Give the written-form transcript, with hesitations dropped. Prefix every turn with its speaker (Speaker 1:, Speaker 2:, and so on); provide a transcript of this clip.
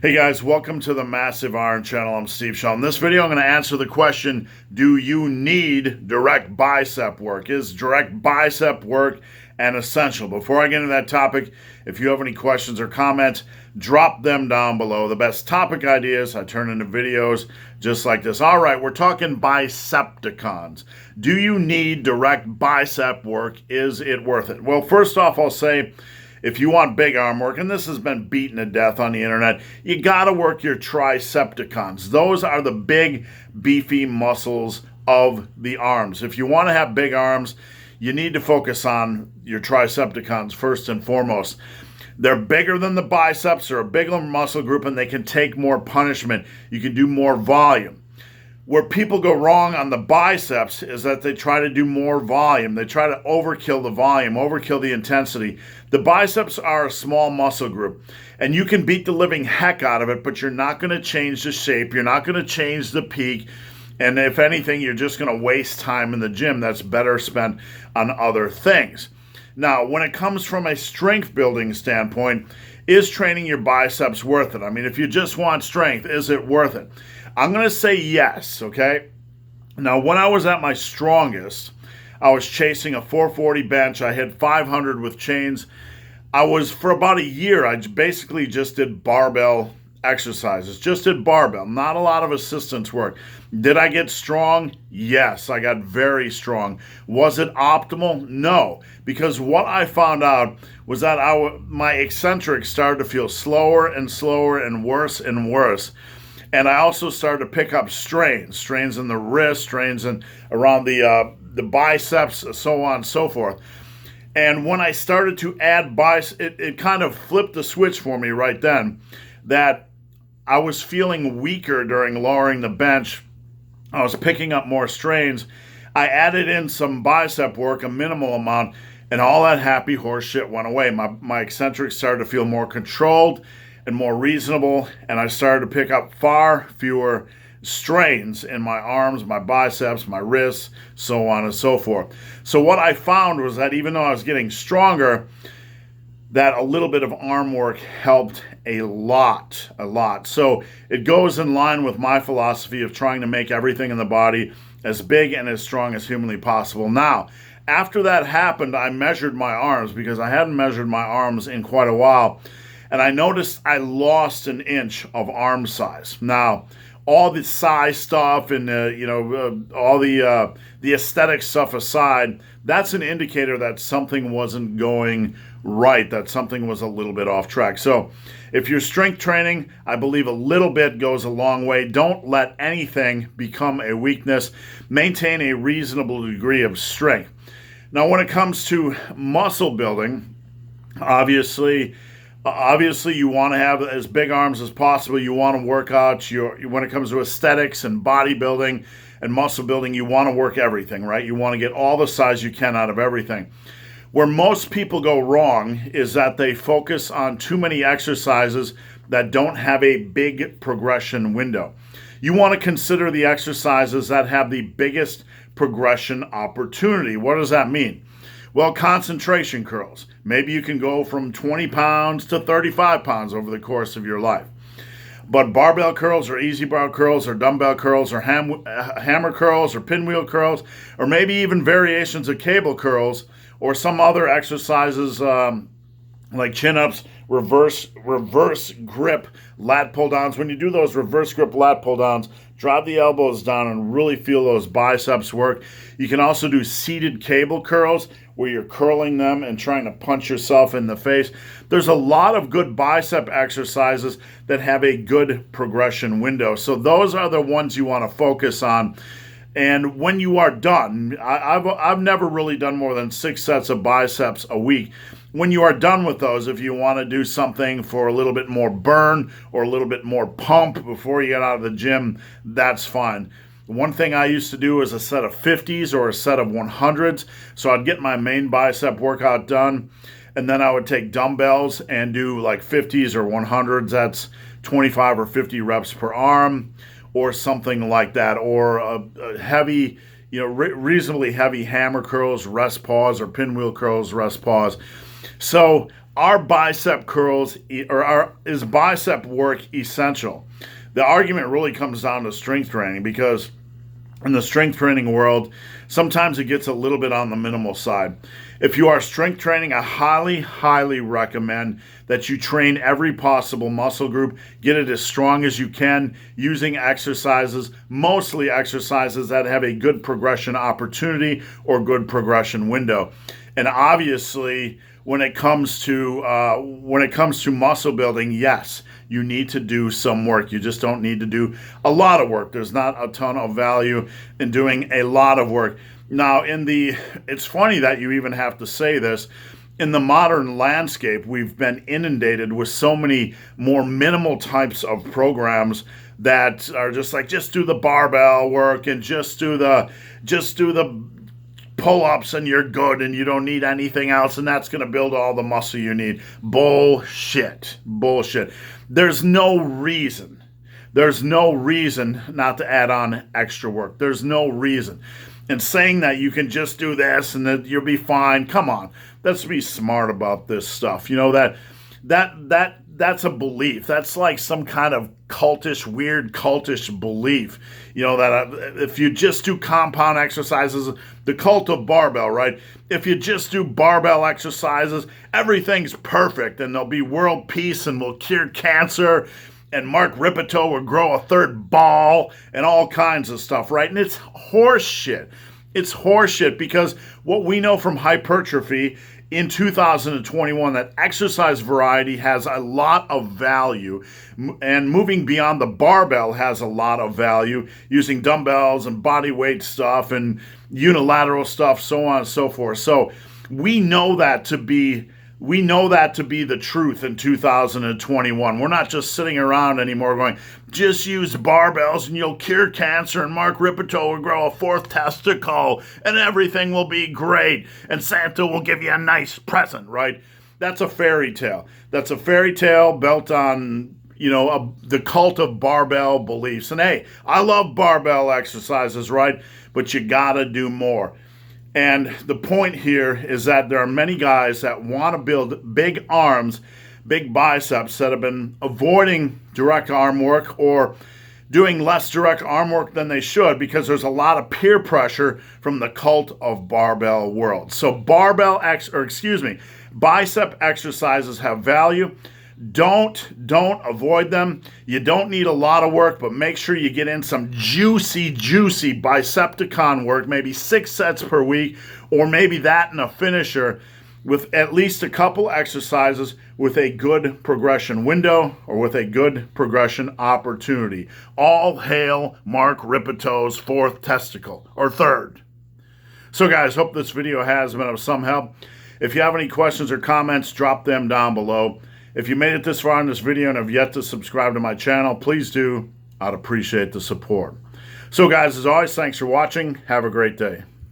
Speaker 1: Hey guys, welcome to the Massive Iron Channel. I'm Steve Shaw. In this video, I'm going to answer the question, do you need direct bicep work? Is direct bicep work an essential? Before I get into that topic, if you have any questions or comments, drop them down below. The best topic ideas I turn into videos just like this. All right, we're talking Bicepticons. Do you need direct bicep work? Is it worth it? Well, first off, I'll say, if you want big arm work, and this has been beaten to death on the internet, you got to work your tricepticons. Those are the big, beefy muscles of the arms. If you want to have big arms, you need to focus on your tricepticons first and foremost. They're bigger than the biceps. They're a bigger muscle group, and they can take more punishment. You can do more volume. Where people go wrong on the biceps is that they try to do more volume. They try to overkill the volume, overkill the intensity. The biceps are a small muscle group, and you can beat the living heck out of it, but you're not going to change the shape. You're not going to change the peak. And if anything, you're just going to waste time in the gym that's better spent on other things. Now, when it comes from a strength building standpoint, is training your biceps worth it? I mean, if you just want strength, is it worth it? I'm going to say yes, okay? Now, when I was at my strongest, I was chasing a 440 bench. I hit 500 with chains. For about a year, I basically just did barbell exercises, just did barbell, not a lot of assistance work. Did I get strong? Yes, I got very strong. Was it optimal? No, because what I found out was that my eccentrics started to feel slower and slower and worse and worse. And I also started to pick up strains in the wrist, strains around the biceps, so on and so forth. And when I started to add it kind of flipped the switch for me right then that I was feeling weaker during lowering the bench. I was picking up more strains. I added in some bicep work, a minimal amount, and all that happy horse shit went away. My eccentrics started to feel more controlled and more reasonable, and I started to pick up far fewer strains in my arms, my biceps, my wrists, so on and so forth. So what I found was that even though I was getting stronger, that a little bit of arm work helped a lot. So it goes in line with my philosophy of trying to make everything in the body as big and as strong as humanly possible. Now, after that happened, I measured my arms because I hadn't measured my arms in quite a while. And I noticed I lost an inch of arm size. Now, all the size stuff and all the aesthetic stuff aside, that's an indicator that something wasn't going right, that something was a little bit off track. So if you're strength training, I believe a little bit goes a long way. Don't let anything become a weakness. Maintain a reasonable degree of strength. Now, when it comes to muscle building, obviously you want to have as big arms as possible. You want to work out when it comes to aesthetics and bodybuilding and muscle building, you want to work everything, right? You want to get all the size you can out of everything. Where most people go wrong is that they focus on too many exercises that don't have a big progression window. You want to consider the exercises that have the biggest progression opportunity. What does that mean? Well, concentration curls. Maybe you can go from 20 pounds to 35 pounds over the course of your life. But barbell curls or easy bar curls or dumbbell curls or hammer curls or pinwheel curls, or maybe even variations of cable curls or some other exercises like chin-ups, reverse grip lat pull-downs. When you do those reverse grip lat pull-downs, drop the elbows down and really feel those biceps work. You can also do seated cable curls where you're curling them and trying to punch yourself in the face. There's a lot of good bicep exercises that have a good progression window. So those are the ones you want to focus on. And when you are done, I've never really done more than 6 sets of biceps a week. When you are done with those, if you want to do something for a little bit more burn or a little bit more pump before you get out of the gym, that's fine. One thing I used to do was a set of 50s or a set of 100s. So I'd get my main bicep workout done, and then I would take dumbbells and do like 50s or 100s. That's 25 or 50 reps per arm, or something like that, or a heavy, reasonably heavy hammer curls, rest pause, or pinwheel curls, rest pause. So are bicep curls is bicep work essential? The argument really comes down to strength training, because in the strength training world, sometimes it gets a little bit on the minimal side. If you are strength training, I highly, highly recommend that you train every possible muscle group, get it as strong as you can using exercises, mostly exercises that have a good progression opportunity or good progression window. And obviously, when it comes to muscle building, yes, you need to do some work. You just don't need to do a lot of work. There's not a ton of value in doing a lot of work. Now, it's funny that you even have to say this. In the modern landscape, we've been inundated with so many more minimal types of programs that are just like, just do the barbell work and just do the pull-ups and you're good and you don't need anything else, and that's going to build all the muscle you need. Bullshit. There's no reason not to add on extra work. There's no reason. And saying that you can just do this and that you'll be fine, come on. Let's be smart about this stuff. You know, that's a belief. That's like some kind of weird cultish belief. You know, that if you just do compound exercises, the cult of barbell, right? If you just do barbell exercises, everything's perfect and there'll be world peace and we'll cure cancer and Mark Ripito will grow a third ball and all kinds of stuff, right? And it's horseshit. It's horseshit, because what we know from hypertrophy in 2021, that exercise variety has a lot of value, and moving beyond the barbell has a lot of value, using dumbbells and body weight stuff and unilateral stuff, so on and so forth. So we know that to be the truth in 2021. We're not just sitting around anymore going, just use barbells and you'll cure cancer and Mark Ripito will grow a fourth testicle and everything will be great and Santa will give you a nice present, right? That's a fairy tale. That's a fairy tale built on, the cult of barbell beliefs. And hey, I love barbell exercises, right? But you gotta do more. And the point here is that there are many guys that want to build big arms, big biceps, that have been avoiding direct arm work or doing less direct arm work than they should, because there's a lot of peer pressure from the cult of barbell world. So bicep exercises have value. Don't avoid them. You don't need a lot of work, but make sure you get in some juicy Bicepticon work, maybe 6 sets per week, or maybe that and a finisher with at least a couple exercises with a good progression window or with a good progression opportunity. All hail Mark Ripito's fourth testicle, or third. So guys, hope this video has been of some help. If you have any questions or comments, drop them down below. If you made it this far in this video and have yet to subscribe to my channel, please do. I'd appreciate the support. So guys, as always, thanks for watching. Have a great day.